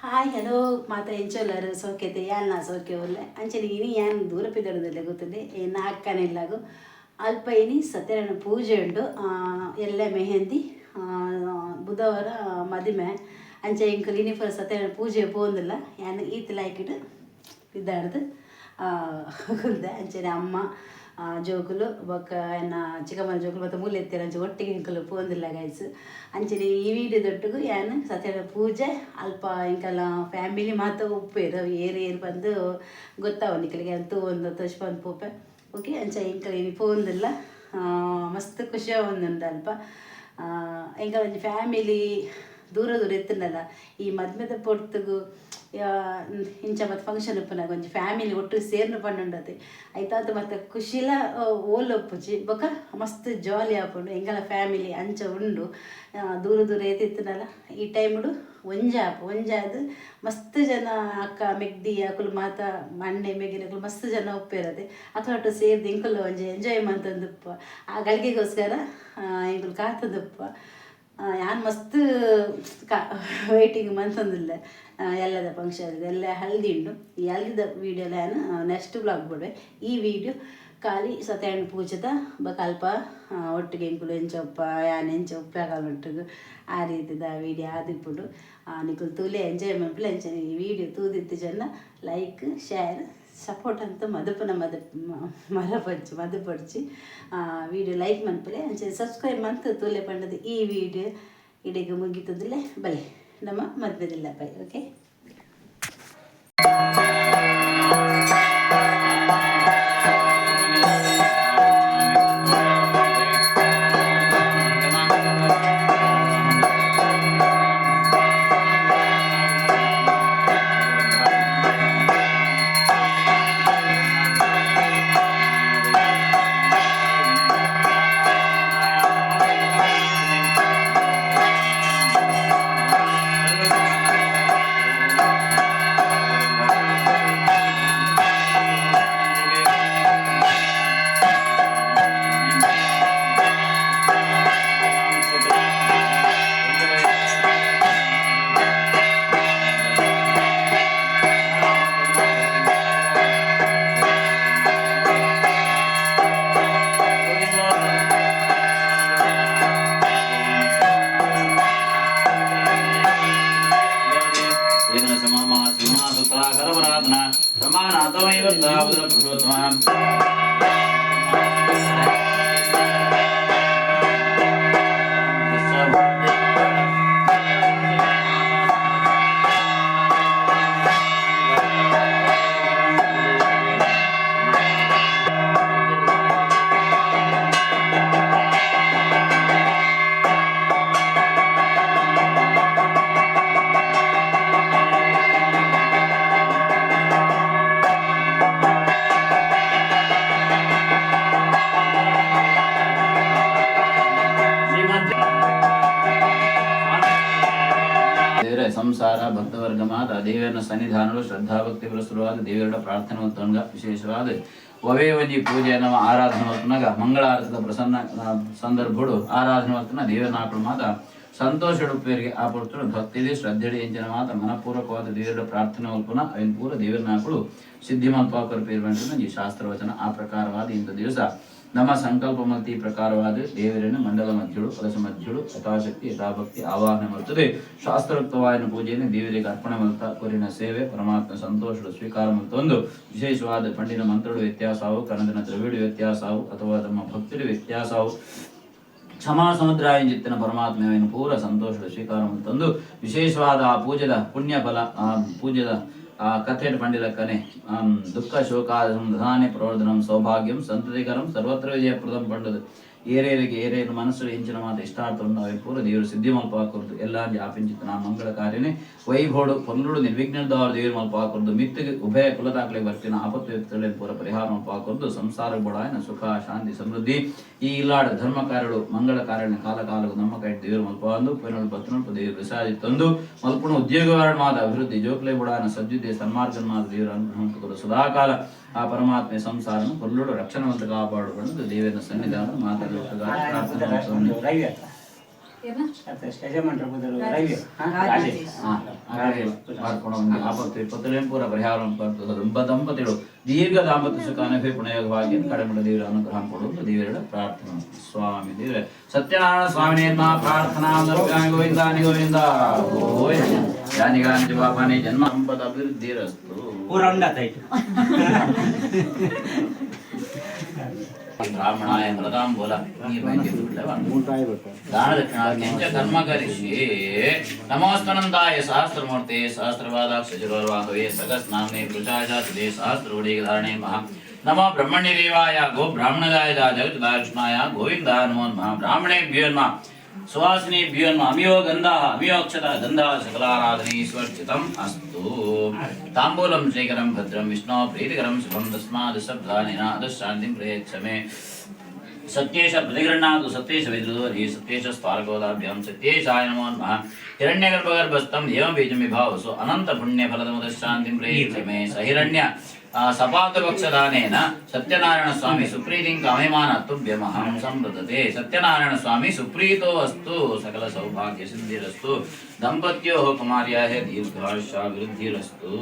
Hi hello ಮಾತಾ ಎಂಚೋಲ್ಲರು ಸೌಖ್ಯತೆ ಯಾಲ್ನ ಸೌಖ್ಯ ಒಳ್ಳೆ ಅಂಚನೆ ಇನಿ ಯಾನ್ ದೂರ ಪಿದಡದಲ್ಲೇ ಗೊತ್ತದೆ ಏನು ಅಕ್ಕನಿಲ್ಲಾಗು ಅಲ್ಪ ಇನಿ ಸತ್ಯನಾರಾಯಣ ಪೂಜೆ ಉಂಟು ಎಲ್ಲ ಮೆಹಂದಿ ಬುಧವಾರ ಮದುವೆ ಅಂಚೆ ಇಂಕಲ್ ಇನಿಫರ್ ಸತ್ಯನಾರಾಯಣ ಪೂಜೆ ಪೋಂದಿಲ್ಲ ಯಾನ್ ಈತಲಾಯ್ಕಿಟ್ಟು ಇದ್ದಾಡ್ದು ಅಂಚನೆ ಅಮ್ಮ ಜೋಕುಲು ಬೊಕ್ಕ ಎನ್ನ ಚಿಕ್ಕಮ್ಮನ ಜೋಕುಲು ಮತ್ತು ಮೂಲೆ ಎತ್ತಿರ ಅಂಚೆ ಒಟ್ಟಿಗೆ ಇಂಕಲು ಪೋಂದಿಲ್ಲ ಗೈಸ್ ಅಂಚನೆ ಈ ವಿಡಿಯೋದೊಟ್ಟಿಗೂ ಏನು ಸತ್ಯನಾರಾಯಣ ಪೂಜೆ ಅಲ್ಪ ಇಂಕಲ್ಲ ಫ್ಯಾಮಿಲಿ ಮಾತ್ರ ಉಪ್ಪೇರು ಏರು ಬಂದು ಗೊತ್ತಾವ ನಿಕ್ಕಲಿಗೆ ಅಂತೂ ಒಂದು ತೋಷ್ ಬಂದು ಪೋಪೆ ಓಕೆ ಅಂಚ ಇಂಕಲ್ ಇನಿ ಪೋಂದಿಲ್ಲ ಮಸ್ತ್ ಖುಷಿ ಒಂದುಂಡು ಅಲ್ಪ ಇಂಕ ಒಂದು ಫ್ಯಾಮಿಲಿ ದೂರ ದೂರ ಎತ್ತನಲ್ಲ ಈ ಮದ್ಮೆದ ಪೊರ್ತುಗು ಇಂಚ ಮತ್ತು ಫಂಕ್ಷನ್ ಉಪ್ಪನಾಗ ಒಂಜಿ ಫ್ಯಾಮಿಲಿ ಒಟ್ಟು ಸೇರ್ನು ಪಂಡುಂಡತೆ ಐತಾತು ಮತ್ತು ಖುಷಿಲ ಓಲ್ ಒಪ್ಪುಜಿ ಬೊಕ ಮಸ್ತ್ ಜಾಲಿ ಆಪುಂಡು ಎಂಗಲ ಫ್ಯಾಮಿಲಿ ಅಂಚ ಉಂಡು ದೂರ ದೂರ ಏತಿತ್ತನಲ್ಲ ಈ ಟೈಮುಡು ಒಂಜಾದು ಮಸ್ತ್ ಜನ ಅಕ್ಕ ಮೆಗ್ದಿ ಅಕುಲು ಮಾತ ಮಣ್ಣೆ ಮೆಗಿನಕುಲು ಮಸ್ತ್ ಜನ ಉಪ್ಪಿರದೆ ಅಕಲೊಟ್ಟು ಸೇರ್ದು ಇಂಕುಲು ಒಂಜಿ ಎಂಜಾಯ್ ಮಂತಂದುಪ್ಪ ಆ ಗಳಿಗೆಗೋಸ್ಕರ ಇಂಕುಲು ಕಾತದುಪ್ಪ ಯಾನ್ ಮಸ್ತ್ ವೇಟಿಂಗ್ ಮಂತಂದಿಲ್ಲ ಎಲ್ಲದ ಫಂಕ್ಷನ್ ಎಲ್ಲ ಹಲ್ದಿ ಉಂಡು ಈ ಹಲ್ದಿದ ವೀಡಿಯೋಲ ನಾನು ನೆಕ್ಸ್ಟ್ ಬ್ಲಾಗ್ ಬಿಡುವೆ ಈ ವಿಡಿಯೋ ಖಾಲಿ ಸತ್ಯನಾರಾಯಣ ಪೂಜೆದ ಅಲ್ಪ ಒಟ್ಟಿಗೆ ಇಂಕುಲು ಎಂಚೊಪ್ಪ ಯಾನ್ ಎಂಚ ಉಪ್ಪಾಗಲ್ಮಟ್ಟಿಗೆ ಆ ರೀತಿದ ವೀಡಿಯೋ ಆದಿಪ್ಪುಂಡು ನಿಕುಲು ತೂಲೆ ಎಂಜಾಯ್ ಮನ್ಪುಲ ಎಂಚ ಈ ವಿಡಿಯೋ ತೂದಿತ್ತು ಜನ ಲೈಕ್ ಶೇರ್ ಸಪೋರ್ಟ್ ಅಂತ ಮದುಪಡಿಸಿ ವಿಡಿಯೋ ಲೈಕ್ ಮನ್ಪಲೆ ಅಂಚೆ ಸಬ್ಸ್ಕ್ರೈಬ್ ಮಂತ್ ತೂಲೆ ಪಂಡದು ಈ ವಿಡಿಯೋ ಇಡೆಗೆ ಮುಗಿತದಿಲ್ಲ ಬಲೆ ನಮ್ಮ ಮದ್ವೆದಿಲ್ಲ ಬೈ ಓಕೆ ಸಂಸಾರ ಭಕ್ತವರ್ಗ ಮಾತ ದೇವರನ್ನ ಸನ್ನಿಧಾನಗಳು ಶ್ರದ್ಧಾಭಕ್ತಿ ಪುರಸ್ಸರವಾದ ದೇವರ ಪ್ರಾರ್ಥನೆ ವಿಶೇಷವಾದ ಒವೇ ಒಂಜಿ ಪೂಜೆ ನಮ್ಮ ಆರಾಧನೆ ಹೊತ್ತನಾಗ ಮಂಗಳಾರತದ ಪ್ರಸನ್ನ ಸಂದರ್ಭಗಳು ಆರಾಧನೆ ಹೊತ್ತನ ದೇವರ ನಾಲ್ಕು ಮಾತ ಸಂತೋಷ ಉಪ್ಪೇರಿಗೆ ಆ ಪುರುಷರು ಭಕ್ತಿದೆ ಶ್ರದ್ಧೆಡೆ ಎಂಚಿನ ಮಾತ ಮನಪೂರ್ವಕವಾದ ದೇವರ ಪ್ರಾರ್ಥನೆ ಹೊಲ್ಪನ ಅವನ ಪೂರ ದೇವರ ನಾಲ್ಕು ಸಿದ್ಧಿಮಂತ್ವಾಕರ ಪೇರು ಈ ಶಾಸ್ತ್ರವಚನ ಆ ಪ್ರಕಾರವಾದ ಇಂಥ ದಿವಸ ನಮ್ಮ ಸಂಕಲ್ಪ ಮತ್ತು ಈ ಪ್ರಕಾರವಾದ ದೇವರನ್ನು ಮಂಡಲ ಮಧ್ಯಳು ಕಲಶ ಮಧ್ಯಳು ಯಥಾಶಕ್ತಿ ಯಥಾಭಕ್ತಿ ಆವಾಹನೆ ಮಾಡುತ್ತದೆ ಶಾಸ್ತ್ರೋಕ್ತವಾದ ಪೂಜೆಯನ್ನು ದೇವರಿಗೆ ಅರ್ಪಣೆ ಮಲ್ತ ಕೊರಿನ ಸೇವೆ ಪರಮಾತ್ಮ ಸಂತೋಷದ ಸ್ವೀಕಾರ ಮಲ್ತೊಂದು ವಿಶೇಷವಾದ ಪಂಡಿನ ಮಂತ್ರಗಳು ವ್ಯತ್ಯಾಸವು ಕನ್ನಡನ ದ್ರವಿಡ ವ್ಯತ್ಯಾಸವು ಅಥವಾ ನಮ್ಮ ಭಕ್ತಿಯ ವ್ಯತ್ಯಾಸವು ಕ್ಷಮಾ ಸಮುದ್ರಾಯಂಜಿತ್ತಿನ ಪರಮಾತ್ಮೆಯನ್ನು ಪೂರ ಸಂತೋಷದ ಸ್ವೀಕಾರ ಮಲ್ತೊಂದು ವಿಶೇಷವಾದ ಆ ಪೂಜೆದ ಪುಣ್ಯ ಫಲ ಆ ಪೂಜೆದ ಕಥೆಯನ್ನು ಪಂಡಿಲಕ್ಕನೆ ದುಃಖ ಶೋಕಾಧಾನೆ ಪ್ರವರ್ಧನಂ ಸೌಭಾಗ್ಯಂ ಸಂತತಿಕರಂ ಸರ್ವತ್ರ ವಿಜಯಪ್ರದಂ ಪಂಡದು ಏರೇರಿಗೆ ಏರೇನು ಮನಸ್ಸು ಎಂಚಿನ ಮಾತು ಇಷ್ಟಾರ್ಥ ಪೂರ ದೇವರು ಸಿದ್ಧಿ ಮಲ್ಪ ಹಾಕುದು ಎಲ್ಲ ಆಪಿಂಚಿತ್ತು ನಾ ಮಂಗಳ ಕಾರ್ಯನೇ ವೈಭೋಡು ಪೊನ್ನುಡು ನಿರ್ವಿಘ್ನದವರು ದೇವರು ಮಲ್ಪ ಹಾಕುದು ಮಿತ್ತಿಗೆ ಉಭಯ ಕುಲದಾಕ್ಲಿಗೆ ಬರ್ತಿನ ಆಪತ್ತು ವ್ಯಕ್ತಿಗಳನ್ನು ಪೂರ ಪರಿಹಾರ ಮಲ್ಪ ಹಾಕುದು ಸಂಸಾರ ಬೋಡಾಯನ ಸುಖ ಶಾಂತಿ ಸಮೃದ್ಧಿ ಈ ಇಲ್ಲಾಡ ಧರ್ಮ ಕಾರ್ಯಗಳು ಮಂಗಳ ಕಾರ್ಯನ ಕಾಲಕಾಲವು ನಮ್ಮ ಕೈ ದೇವರು ಮಲ್ಪ ಅಂದು ಪೈನೋಡು ಬತ್ತನೊಟ್ಟು ದೇವರು ವಿಸಾದಿತ್ತಂದು ಮಲ್ಪುಣ ಉದ್ಯೋಗವಾರ ಮಾದ ಅಭಿವೃದ್ಧಿ ಜೋಕ್ಲೆ ಬೋಡಾಯನ ಸಜ್ಜುದ್ದೆ ಸನ್ಮಾರ್ಗನ ಮಾದ ದೇವರು ಅನುಕೂಲ ಸದಾಕಾಲ ಆ ಪರಮಾತ್ಮೆ ಸಂಸಾರನು ಕೊಲ್ಲುಡು ರಕ್ಷಣವಂತ ಕಾಪಾಡುಕೊಂಡು ದೇವರ ಸನ್ನಿಧಾನ ಮಾತಾಡುವ ಪ್ರಾರ್ಥನೆ ಪೂರ ಪರಿಹಾರ ದಂಪತಿಗಳು ದೀರ್ಘ ದಾಂಪತ್ಯ ಸುಖಾನ ಪುಣಯೋಗವಾಗಿ ಕಡಿಮೆ ದೇವರ ಅನುಗ್ರಹ ಕೊಡುವುದು ದೇವರ ಪ್ರಾರ್ಥನೆ. ಸ್ವಾಮಿ ದೇವರೇ ಸತ್ಯನಾರಾಯಣ ಸ್ವಾಮಿ ಪ್ರಾರ್ಥನಾ ಗೋವಿಂದ ಗೋವಿಂದ ಜಾನಿಗಾಂತಿ ಬಾಬಾನಿ ಜನ್ಮ ಸಂಪದ ಅಭಿವೃದ್ಧಿ ರಸ್ತು ಬ್ರಾಹ್ಮಣಾಯ ಮೃತಾಂಬೂಲ ದಾನದಕ್ಷಿಣಾರ್ಥ ಕರ್ಮ ಕರಿಷಿ ನಮೋಸ್ತನಂದಾಯ ಸಹಸ್ರಮೂರ್ತೆ ಸಹಸ್ರಪಾದಾಕ್ಷರವಾಹವೇ ಸಹಸ್ರನಾಮನೇ ಪೃಚಾಶಾಸುದೇ ಸಹಸ್ರವಡಿಗೆ ಧಾರಣೆ ಮಹಾ ನಮೋ ಬ್ರಹ್ಮಣ್ಯ ದೇವಾಯ ಗೋ ಬ್ರಾಹ್ಮಣಗಾಯ ಜಗತ್ದಾಕೃಷ್ಣಾಯ ಗೋವಿಂದ ನಮೋ ನಮಃ ಬ್ರಾಹ್ಮಣೇಭ್ಯೋ ನಮಃ ಸುವಾಸಿನೇಭ್ಯೋ ನಮಃ ಅಮಿಯೋ ಗಂಧಃ ಅಮಿಯೋಕ್ಷತ ಗಂಧಃ ಸಕಲಾರಾಧನೀಶ್ವರ್ಚಿತಂ ಅಸ್ತು ತಾಂಬೂಲಂ ಶ್ರೀಕರಂ ಭದ್ರಂ ವಿಷ್ಣೋ ಪ್ರೀತಿಕರಂ ಶುಭಂ ತಸ್ಮಾದ್ ಶಬ್ದಾನೇನ ಅದಶಾಂತಿಂ ಪ್ರಯಚ್ಛಮೆ ಸತ್ಯೇಶ ಪ್ರತಿಗೃಹ್ಣಾತು ಸತ್ಯೇಶ ವಿದ್ರುಧೋರಿ ಸತ್ಯೇಶ ಸ್ಪಾರ್ಗೋದಾಭ್ಯಾಂ ಸತ್ಯೇಶಾಯ ನಮೋ ನಮಃ ಹಿರಣ್ಯಗರ್ಭಗರ್ಭಸ್ಥಂ ಏವಂ ಬೀಜಂ ವಿಭಾವಸು ಅನಂತ ಪುಣ್ಯ ಫಲದಮುದಶಾಂತಿಂ ಪ್ರಯಚ್ಛಮೆ ಸಹಿರಣ್ಯ ಸಪಾತಪಕ್ಷದಾನೇನ ಸತ್ಯನಾರಾಯಣ ಸ್ವಾಮಿ ಸುಪ್ರೀತಿಂ ಕಾಮಯಮಾನ ತುಭ್ಯಮಹಂ ಸಂವೃತತೆ ಸತ್ಯನಾರಾಯಣ ಸ್ವಾಮಿ ಸುಪ್ರೀತೋ ಅಸ್ತು ಸಕಲ ಸೌಭಾಗ್ಯ ಸಿದ್ಧಿರಸ್ತು ದಂಪತ್ಯೋ ಕುಮಾರ್ಯಾಯ ದೀರ್ಘಾಯುಷ್ಯಾಭಿವೃದ್ಧಿರಸ್ತು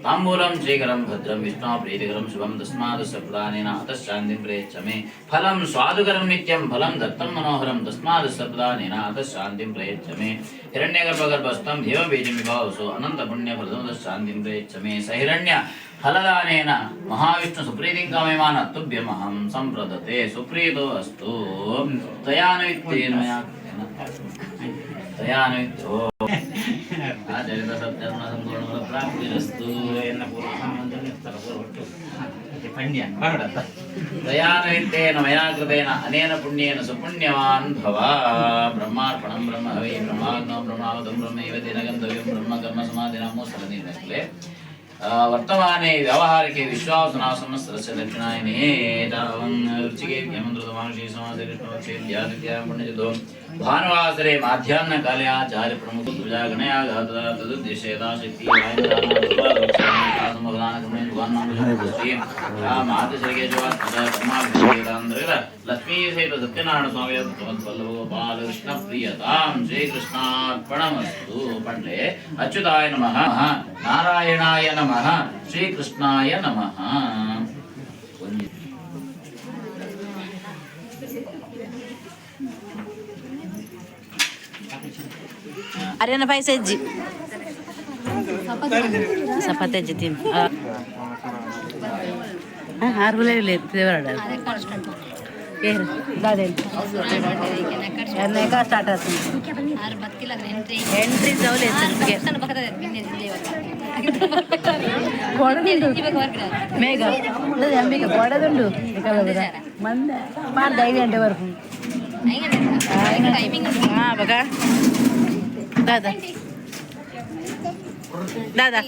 ತಾಂಬೂಲಂ ಶ್ರೀಕರಂ ಭದ್ರಂ ವಿಷ್ಣು ಪ್ರೀತಿಕರಂ ಶುಭಂ ತಸ್ಮಾದ್ ಸಪ್ರದಾನೇನ ಅತಃಶಾಂತಿಂ ಪ್ರಯಚ್ಛಮೆ ಫಲಂ ಸ್ವಾದುಕರಂ ನಿತ್ಯಂ ಫಲಂ ದತ್ತಂ ಮನೋಹರಂ ತಸ್ಮಾದ್ ಸಪ್ರದಾನೇನ ಅತಃಶಾಂತಿಂ ಪ್ರಯಚ್ಛಮೆ ಹಿರಣ್ಯಗರ್ಭಗರ್ಭಸ್ಥಂ ಏವಂ ಬೀಜಂ ವಿಭಾವಸು ಅನಂತ ಪುಣ್ಯ ಫಲದಮುದಶಾಂತಿಂ ಪ್ರಯಚ್ಛಮೆ ಸಹಿರಣ್ಯ ಫಲದಾನೇನ ಮಹಾವಿಷ್ಣು ಸುಪ್ರೀತಿಂ ಕಾಮಯಮಾನ ತುಭ್ಯಮಹಂ ಸಂಪ್ರದತೆ ಸುಪ್ರೀತೋ ಅಸ್ತು ತಯಾನುಯುಕ್ತೇನ ತಯಾನುಯುಕ್ತೋ ಆಚರಿತ ಸತ್ಯರ್ಣ ಸಂಪೂರ್ಣ ಪ್ರಾಪ್ತಿರಸ್ತು ಎನ್ನ ದಯಾನುಯುಕ್ತೇನ ಮಯಾ ಕೃತೇನ ಅನೇನ ಪುಣ್ಯೇನ ಸುಪುಣ್ಯವಾನ್ ಭವ ಬ್ರಹ್ಮಾರ್ಪಣಂ ಬ್ರಹ್ಮ ಹವೈ ಬ್ರಹ್ಮಾಗ್ನೋ ಬ್ರಹ್ಮಾವತಂ ಬ್ರಹ್ಮೈವ ತೇನ ಗಂತವ್ಯಂ ಬ್ರಹ್ಮ ಕರ್ಮ ಸಮಾಧಿನ ಮೂಸಲನಿರಲಿ ವರ್ತಮಾನೆ ವ್ಯವಹಾರಿಕೆ ವಿಶ್ವಾಸನಾಸಮಸ್ತ್ರಸ್ಯ ದಕ್ಷಿಣಾಯನೇ ರುಚಿಗೆ ಯಮಂದ್ರದಮಾನುಷಿ ಸಮಾಧಿ ಕೃಷ್ಣೋಕ್ಷೇದ್ಯಾದಿತ್ಯ ಪುಣ್ಯಜತೋ ಭಾನುವಾಸರೆ ಮಾಧ್ಯಾಹ್ನ ಕಾಲೆ ಆಚಾರ್ಯ ಪ್ರಮುಖ ಪೂಜಾ ಗಣಯಾಘಾತ ತದುದ್ದೇಶ ಯಥಾಶಕ್ತಿ ಲಕ್ಷ್ಮೀ ಸಹಿತ ಸತ್ಯನಾರಾಯಣ ಸ್ವಾಮಿಯ ಬಾಲಕೃಷ್ಣ ಪ್ರಿಯತಾಂ ಶ್ರೀಕೃಷ್ಣಾರ್ಪಣಮಸ್ತು ಪಂಡ್ಲೆ ಅಚ್ಯುತಾಯ ನಮಃ ನಾರಾಯಣಾಯ ನಮಃ ಶ್ರೀಕೃಷ್ಣಾಯ ನಮಃ. Ariana vai ser de sapate de tim. Arbole le devara. Ke dadel. Yarne ka start atu. Ar bakki lag entry zawle ke. Sana bakata kodadundu. Mega. Nadu ambika kodadundu. Ekala manda. Maar 5 ಗಂಟೆ ವರೆಗೂ. Timing ಬಗ दादा दादा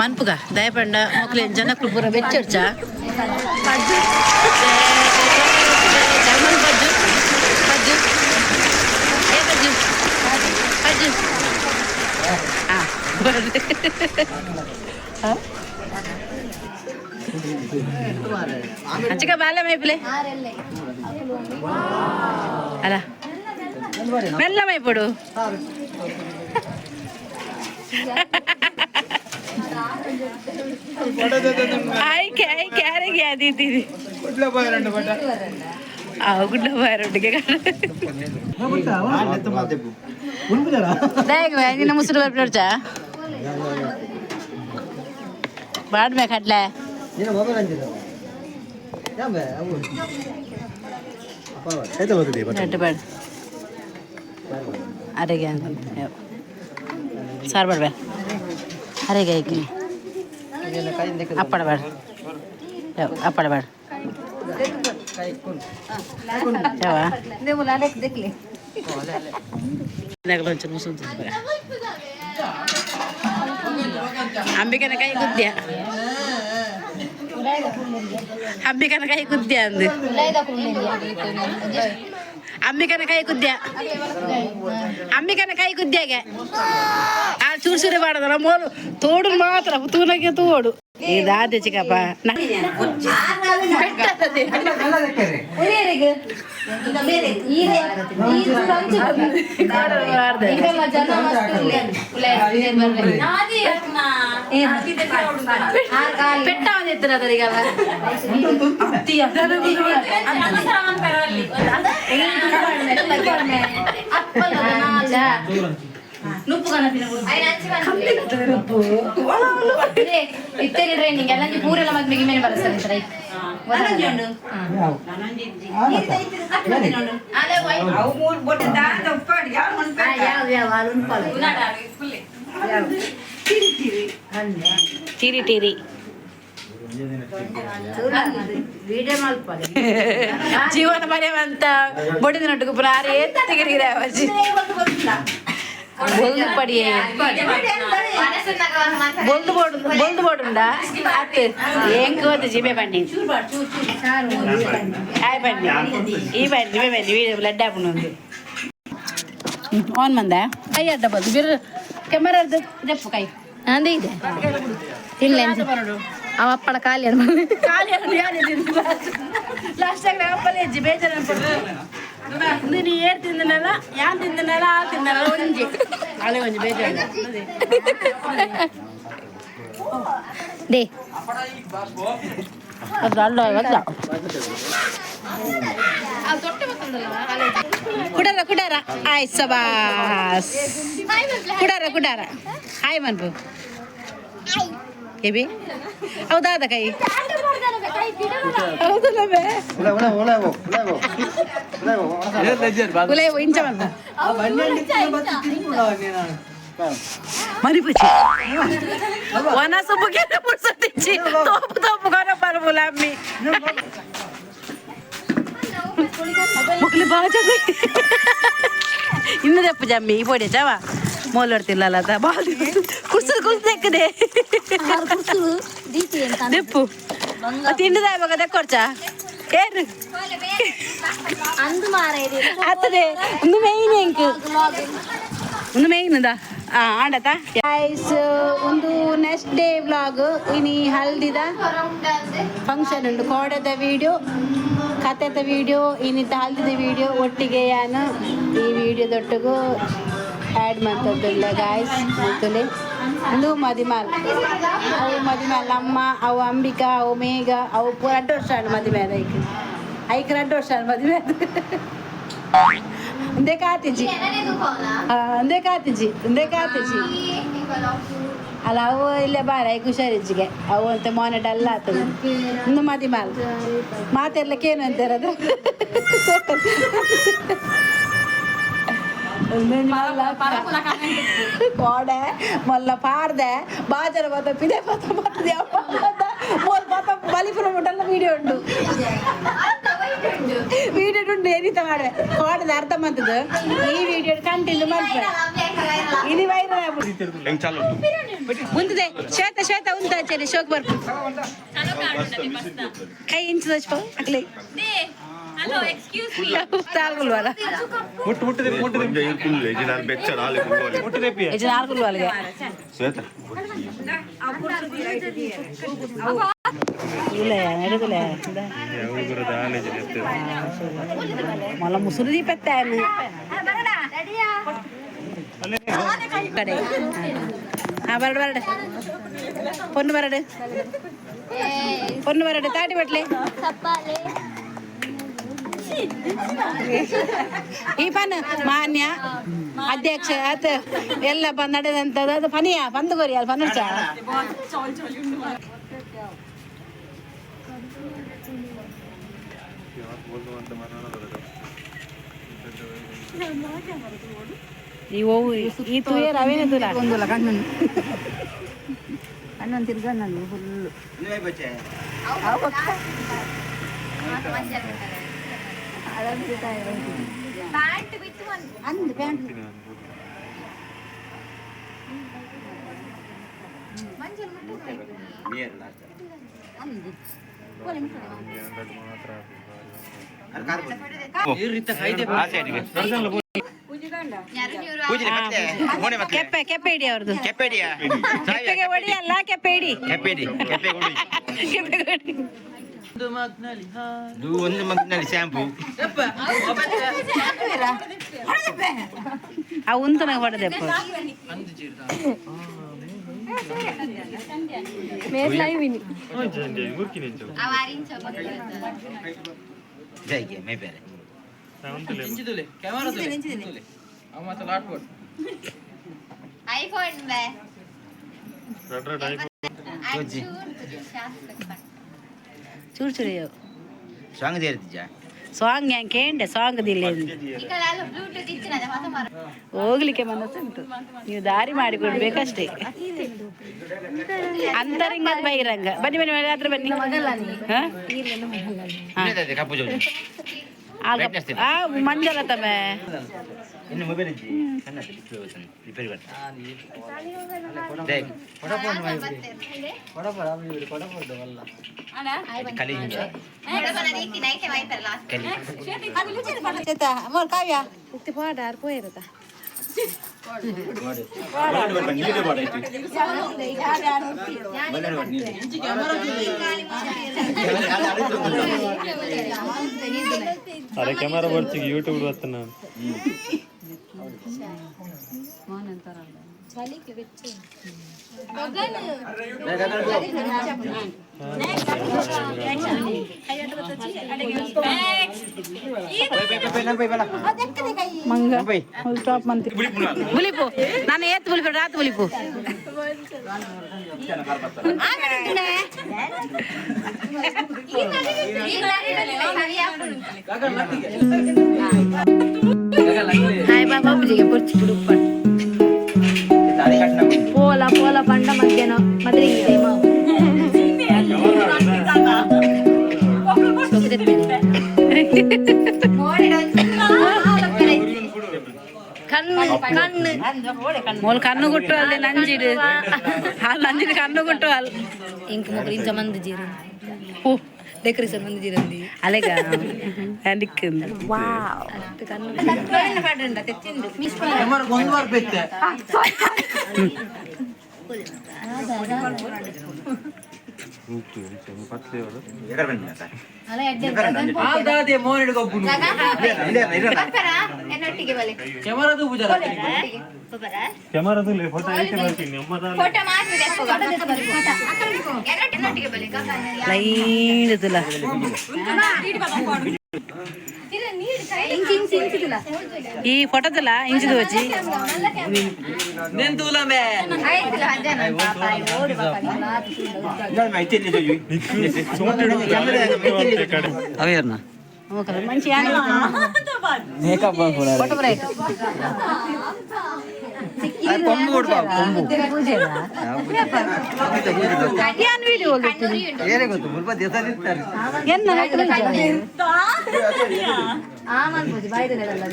मनपुगा दयपंड मोकले जनकल पूरा बेच्चा अच्छा बाला में पिले अला ಮೆಲ್ಲಮೈಪಡು ಆಯ್ಕೆ ಆಯ್ಕೆ ಯಾರಿಗೆ ಯಾದಿದ್ದೀರಿ ಗುಡ್ಲ ಬಾರೊಟ್ಟಿಗೆ ನಿನ್ನ ಮುಸುರು ಬರ್ಬಿಡ್ಚ ಬಾಡ್ಮೆ ಕಟ್ಲೆ ಬೇಡ ಅರೆಗೆ ಸಾರು ಬೇಡ ಅರೆಗೆ ಐಕಿ ಅಪ್ಪಡ ಬೇಡ ಅಪ್ಪಡ ಬೇಡ ಒಂಚೂರು ಮುಸು ಅಂಬಿಕನ ಕೈ ಗುದ್ದ್ಯಾ ಅಂಬಿಕನ ಕೈ ಗುದ್ದ್ಯಾ ಅಂದು ಅಂಬಿಕನ ಕೈ ಗುದ್ದ್ಯಾಗೆ ಆ ಚೂರು ಚೂರು ಬಾಡದಲ್ಲ ಮೋಲು ತೋಡು ಮಾತ್ರ ತೂನಕ್ಕೆ ತೋಡು ಇದಾದ ಚಿಕ್ಕಪ್ಪ ಪೆಟ್ಟ ನುಪ್ಪು ಇತ್ತೆ ಟ್ರೈನಿಂಗ್ ಎಲ್ಲ ಪೂರೆಲ್ಲ ಮದ್ಮೆಗೆ ಮೇಲೆ ಬರಸ್ತಾರೆ ಟಿರಿ ಟಿರಿ ಜೀವನ ಮನೆವಂತ ಬಡಿದ ನೊಟ್ಟಿಗೆ ಪುನಃ ತೆಗಿರಿಗಿರ ಬೊಲ್ದು ಪಡಿ ಬೊಲ್ದು ಬೋಡುಂಡ ಅತ್ತು ಹೆಂಗ್ ಹೋದ ಜಿಬೆ ಬನ್ನಿ ಆಯ್ ಬನ್ನಿ ಈ ಬನ್ನಿ ಜಿಬೆ ಬನ್ನಿ ವೀಡಿಯೋ ಬ್ಲಡ್ ಹಾಕೊಂಡು ಒಂದು ಆನ್ ಮಂದ ಕೈ ಅಡ್ಡ ಬಂದು ಬಿರ್ ಕೆಮರಾ ದೆಪ್ಪು ಕೈ ಅಂದೇ ಇದೆ ಇಲ್ಲ ಅವ ಅಪ್ಪಳ ಖಾಲಿ ಖಾಲಿ ಲಾಸ್ಟ್ ಆಗಿ ಅಪ್ಪಲೇ ಅಜ್ಜಿ ಬೇಜಾರ ನೀನು ಏರ್ ತಿಂದನಲ್ಲ ಯಾನ್ ತಿಂದನಲ್ಲ ಆ ತಿಂದನಲ್ಲ ಒಂಜಿ ಹಳೆ ಒಂಜಿ ಬೇಜಾರ ದೇ ಅದು ಅಲ್ಲ ಗೊತ್ತ ಕುಡಾರ ಕುಡಾರ ಆಯ್ ಸಬಾಸ್ ಕುಡಾರ ಹಾಯ್ ಮನ್ಪು ಏಬಿ ಹೌದಾದ ಕೈ ಹೌದಲ್ಲ ಬೇ ಇಂಚ ಮನ್ಪ ಮರಿಪುಚ್ಚಿ ವನ ಸೊಪ್ಪುಗೆ ಪುಡ್ಸೊತ್ತಿಚ್ಚಿ ತೋಪು ಕೊನ ಪರ್ಬುಲ ಅಮ್ಮಿ ಮುಕ್ಲಿ ಬಾಜ ಇನ್ನು ದೆಪ್ಪು ಜಮ್ಮಿ ಈ ಪೊಡೆ ಚವ ಮೋಲಡ್ತಿಲ್ಲಲ್ಲ ಬಾಲ್ ಕುರ್ಸು ತೆಕ್ಕದೆ ದೆಪ್ಪು ತಿಂಡಿದ ಇವಾಗ ತೆಕ್ಕೊಡ್ಚ ಏನು ಅತ್ತದೆ ಒಂದು ಮೇಯ್ನ್ ಎಂಕ್ ಒಂದು ಮೇಯ್ನದ ಆಂಡತ ಗೈಸ್ ಒಂದು ನೆಕ್ಸ್ಟ್ ಡೇ ವ್ಲಾಗ್ ಇನಿ ಹಲ್ದಿದ ಫಂಕ್ಷನ್ ಉಂಟು ಕೋಡದ ವಿಡಿಯೋ ಕಥೆದ ವಿಡಿಯೋ ಇನ್ನಿತ ಹಲ್ದಿದ ವಿಡಿಯೋ ಒಟ್ಟಿಗೆ ಯಾನು ಈ ವಿಡಿಯೋದೊಟ್ಟಿಗೂ ಆ್ಯಡ್ ಮಾಡ್ತದಿಲ್ಲ ಗಾಯ್ಸ್ ಮತ್ತಲೆ ಒಂದು ಮದಿಮಾಲ್ ಅವು ಮದಿಮಾಲ್ ಅಮ್ಮ ಅವು ಅಂಬಿಕಾ ಅವು ಮೇಘ ಅವು ಪೂರ 2 ವರ್ಷ ಮದುವೆ ಅದ ಐಕ್ 2 ವರ್ಷ ಮದುವೆ ಒಂದೇ ಕಾತಿಜಿ ಅಲ್ಲ ಅವು ಇಲ್ಲೇ ಬಾರ ಐಕ್ ಹುಷಾರಿಜ್ಜಿಗೆ ಅವು ಅಂತ ಮೊನ್ನೆ ಡಲ್ ಆಗ್ತದೆ ಒಂದು ಮದಿಮಾಲ್ ಮಾತೆರ್ಲಕ್ಕೇನು ಅಂತಾರದು ಕೋಡೆ ಮೊಲ್ಲ ಪಾಡ್ದೆ ಬಾಜರ ಬತ್ತ ಪಿದೆ ಬತ್ತ ಬರ್ತದೆ ಬತ್ತ ಬಲಿಪುರ ಮುಟ್ಟಲ್ಲ ವಿಡಿಯೋ ಉಂಟು ಏನಿತ ಮಾಡ್ರೆ ಕೋಡದ ಅರ್ಥ ಮಾಡ್ತದ ಈ ವಿಡಿಯೋ ಕಂಟಿನ್ಯೂ ಮಾಡ್ತಾರೆ ಇದು ವೈರಲ್ ಉಂತದೆ ಶ್ವೇತ ಉಂತ ಚರಿ ಶೋಕ್ ಬರ್ಪು ಕೈ ಇಂಚದ ಅಕ್ಲಿ Hello, excuse me. ತಾಲ್ಗುಲ್ವಲ್ಲ ತಾಲ್ಗುಲ್ವಲ್ಗೆ ಇಲ್ಲ ನಡುಗುಲ ಮೊಲ ಮುಸುರು ದೀಪತ್ತಾನು ಕಡೆ ಬರಡು பொண்ணு வரடு தாட்டி பட்லே ಈ ಪನ್ ಮಾನ್ಯ ಅಧ್ಯಕ್ಷ ಆತ ಎಲ್ಲ ನಡೆದಂಥದ್ದು ಅದು ಪನಿಯ ಬಂದುಗೋರಿ ಅಲ್ಲಿ ಪನ್ನರ್ಚ ಈ ತೂಯೇ ರವೇನೆ ತುಲ ಒಂದುಲ ಕಣ್ಣನ್ನು ಅಣ್ಣನ ತಿರ್ಗ ನಾನು ಫುಲ್ಲು ಅಂದು ಪ್ಯಾಂಟ್ ಕೆಪ್ಪೆ ಕೆಪ್ಪೆ ಇಡಿ ಅವ್ರದ್ದು ಕೆಪ್ಪೆಗೆ ಹೊಡಿ ಅಲ್ಲ ಕೆಪ್ಪೆ ಇಡಿ ಒಂದು ಮಗ್ನಲ್ಲಿ ಶಾಂಪು ಆ ಉಂತನ ಹೊಡೆದೆಪ್ಪ ಜೈಗೆ ಮೇ ಬೇರೆ iPhone be. ಚೂರು ಚೂರು ಸಾಂಗ್ ಸೇರ್ತಿದ್ಯಾ ಸಾಂಗ್ ಕೇಂಡೆ ಸಾಂಗ್ ದಿಲ್ಲ Ikala Bluetooth ichina mata mara. ಹೋಗ್ಲಿಕ್ಕೆ ಮನಸ್ಸುಂಟು ನೀವು ದಾರಿ ಮಾಡಿ ಕೊಡ್ಬೇಕಷ್ಟೇ ಅಂತರಂಗದ ಬಹಿರಂಗ ಬನ್ನಿ ಬನ್ನಿ ಹತ್ರ ಬನ್ನಿ ಹಾ? ಕಪ್ಪು ಜೋಜಿ ಆ ಮಂಜಲ ತಮ್ಮೆ ಇನ್ನು ಮೊಬೈಲ್ ಇದ್ದಿ ಸಣ್ಣ ರಿಪೇರಿ ಬರ್ತಾ ಕಲಿ ಕಾವ್ಯ ಪಾಡಾರ್ ಪೋಯಿರತ್ತ अरे कैमरा ಬರ್ತಿ ಯೂಟ್ಯೂಬ್ ಬರ್ತಾನ ಮಂಗ ಸ್ಟಾಪ್ ಮಂತಿ ಬುಲಿಪು ನಾನು ಏತ್ ಬುಲಿಪು ರಾತ್ ಬುಲಿಪು ಹಾಯ್ ಬಾಬಾ ಬುಜಿಗೆ ಪುರ್ಚಿ ಬಿಡು ಪೋಲ ಪೋಲ ಪಂಡ ಮಧ್ಯಾಹ್ನ ಮದ್ರಿಗೆ ಕಣ್ಣು ಮೋಲ್ ಕಣ್ಣು ಗುಟ್ಟು ಅಲ್ಲದೆ ನಂಜಿಡು ಹಾಲು ನಂಜಿಡು ಕಣ್ಣು ಗುಟ್ಟು ಅಲ್ಲಿ ಇಂಕ ಮುಗ್ರು ಇಂಚ ಮಂದಿ ಜೀರ ಓ ಡೆಕೋರೇಷನ್ ಮಂದಿ ಜೀರಂದಿ ಅಲೆಗ ಅದಕ್ಕೆ ವಾವ್ ಕಣ್ಣು ಪಾಡಂಡ ತೆಚ್ಚಿಂದು ಕ್ಯಾಮರಾದಲ್ಲಿ ಫೋಟೋ ಐತೆ ಬರ್ತೀನಿ ಲೈನದುಲ ಈ ಫೋಟೋದಲ್ಲ ಇಂಚಿದು వచ్చి నేను దూలమే అవేర్నా మంచి మేకప్ ఫోటో బ్రేక్ ಕೊಂಬು ಕೊಡ್ಬಾ ಕೊಂಬು ಯಾನ್ ವಿಡಿಯೋ ಏನೇ ಗೊತ್ತು ಸ್ವಲ್ಪ ದೇಸರಿರ್ತಾರೆ ಎನ್ನ ಆ ಮಾಡ್ಬೋದು ಬಾಯ್ದಲ್ಲ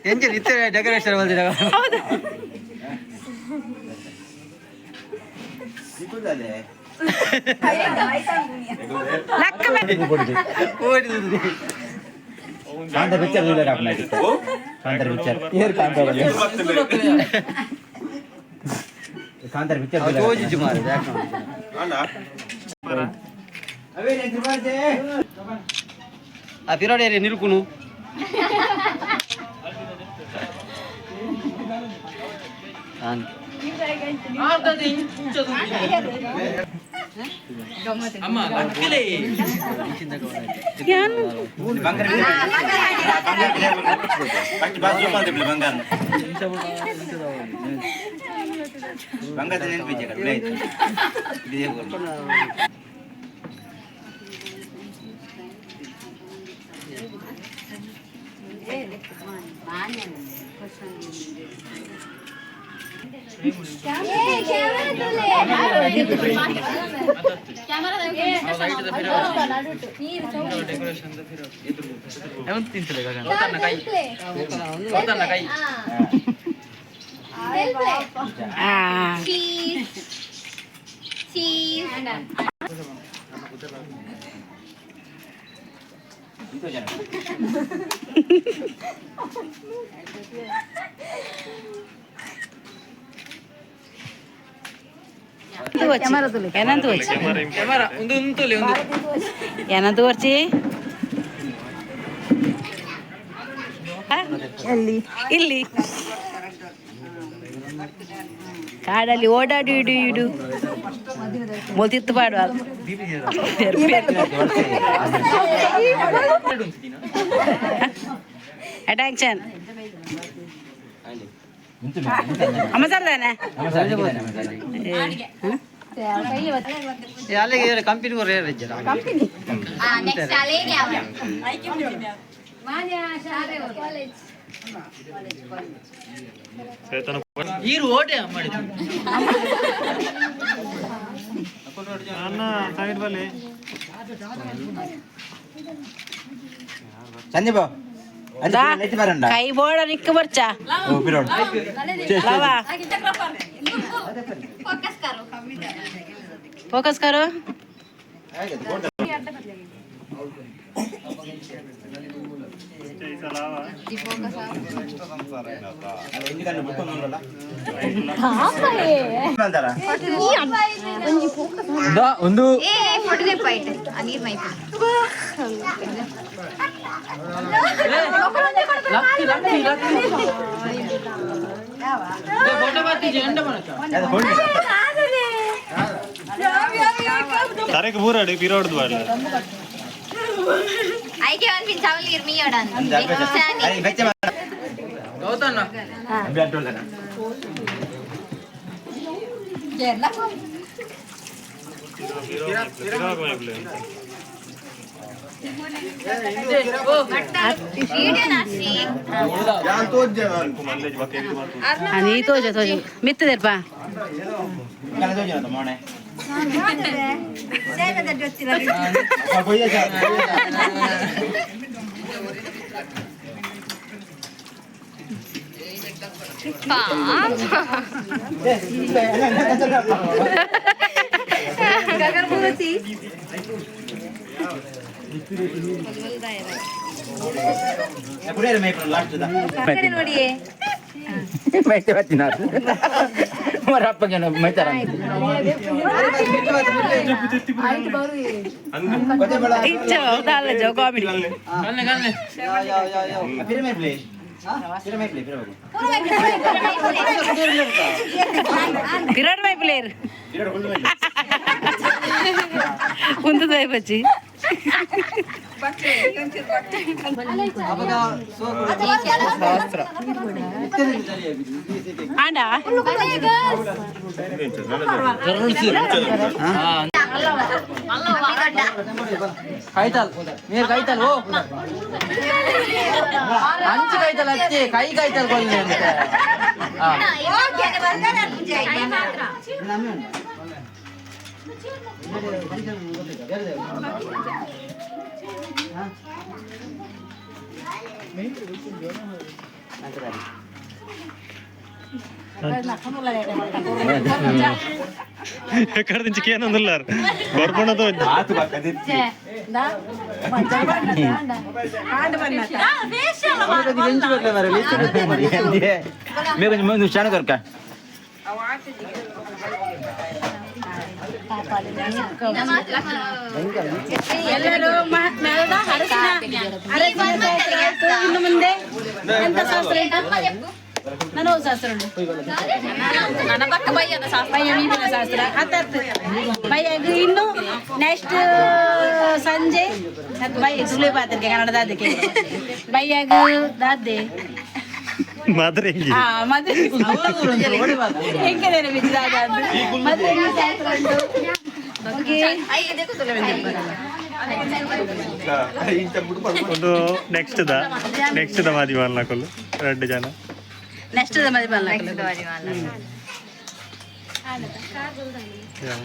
ಎಂಜಲ್ ಇತ್ತೆ ಡೆಕೋರೇಷನ್ ಬಂದಿರ ಹೌದು ಲಕ್ಕ ಓಡಿದು ಕಾಂತ ಪಿಕ್ಚರ್ ಇಲ್ಲ आपने ಕಾಂತ ಪಿಕ್ಚರ್ ಏರ್ ಕಾಂತ ಕಾಂತ ಪಿಕ್ಚರ್ ಇಲ್ಲ ಓಜಿಜು ಮಾರೆ ಬ್ಯಾಕ್ ಅಣ್ಣ ಅವೇ ನೆಕ್ಸ್ಟ್ ಬರ್ತೆ ಆ ಪಿರೋಡೆ ನಿಲ್ಕುನು ಆನ್ అమ్మ లక్కలే ಯಾನ್ ಬಂಗಾರ ಬಂಗಾರ ನೆನಪಿದ್ದೆ ಕಡಿಮೆ ಆಯ್ತು ಇದೇ ಗೋಲ್ ಇಂಥ ಜನ ಏನಂತ ತೋರ್ಚಿ ಕ್ಯಾಮರಾ ಒಂದು ಉಂಟುಲಿ ಒಂದು ಏನಂತ ತೋರ್ಚಿ ಇಲ್ಲಿ ಕಾಡಲ್ಲಿ ಓಡಾಡಿ ಇಡು ಇಡು ಮೊಲ್ತಿತ್ತು ಪಾಡುವ ಅಟೆನ್ಷನ್ ಅಮ್ಮ ಸರ್ದಾನೆ ಕಂಪನಿ ನೆಕ್ಸ್ಟ್ ಅಲೇಗೆ ಯಾವ ಈರು ಓಟೆ ಮಾಡಿದ್ರು ಸಂದೀಪ ಕೈ ಬೋಡ ನಿಕ್ಕ ಬರ್ಚ फोकस करो ಒಂದು ಏ ಫೋಟೋಗೆ ಪೈಟ್ ನೀರ್ ಮೈ तारेक बूराडी पिरोड द्वारला ಐಕೆ ಒಂದು ಪಿನ್ ಚಾವಲ್ ಇರ್ ಮೀ ಅಡನ್ ಗೌತಮ್ पिरोग में प्ले ವಿಡಿಯೋ ನಾಸಿ मल्लेज बाकी आणि तोज मित्त देरपा मोणे ನೋಡಿಯೇ ಮೈತೆ ಬರ್ತೀನಿ ಮರಪ್ಪಗೆ ಮೈತಾರ इच्छा होता आला जो कॉमेडी ಗಲ್ನೆ ಗಲ್ನೆ पिरियड माय प्लेयर कोणतं जाय बच्ची आंडा ಕಾಯ್ತಲ್ ನೀರ್ ಕಾಯ್ತಲ್ ಓ ಅಂಚು ಕಾಯ್ತಲ್ ಅಚ್ಚೆ ಕೈ ಕಾಯ್ತಲ್ ಕೊಲ್ಲಿ ಅಂತ ఎక్కడ నుంచి కేనందున్నారు గొర్పణతో మేము ಶಾಣ ಕರ್ಕ ಎಲ್ಲರೂ ಮಹಾತ್ಮದ ಹರಸಿನ ಇನ್ನು ಮುಂದೆ ಎಂತ ಶಾಸ್ತ್ರ ನಾನು ಶಾಸ್ತ್ರ ಉಂಟು ನನ್ನ ಪಕ್ಕ ಬಯ್ಯದ ಶಾಸ್ತ್ರ ಬಯ್ಯ ಮೀನಿನ ಶಾಸ್ತ್ರ ಹತ್ತತ್ತು ಬಯ್ಯಾಗ ಇನ್ನು ನೆಕ್ಸ್ಟ್ ಸಂಜೆ ಬಯ್ಯ ಸುಳಿ ಪಾತ್ರಕ್ಕೆ ಕನ್ನಡದ ಅದಕ್ಕೆ ಬಯ್ಯಾಗ ದಾದೆ ಮಾದ್ರೆ ಹಾ ಮದುವೆ ಹೆಂಗೆ ಬಿದ್ದಾಗ ಮದುವೆ ಶಾಸ್ತ್ರ ಉಂಟು ಒಂದು ನೆಕ್ಸ್ಟ್ ದ ಮಾದಿ ಮಾಡ್ಲಾಕಲ್ಲು 2 ಜನ ನೆಕ್ಸ್ಟ್ ಮದುವೆ ಯಾವ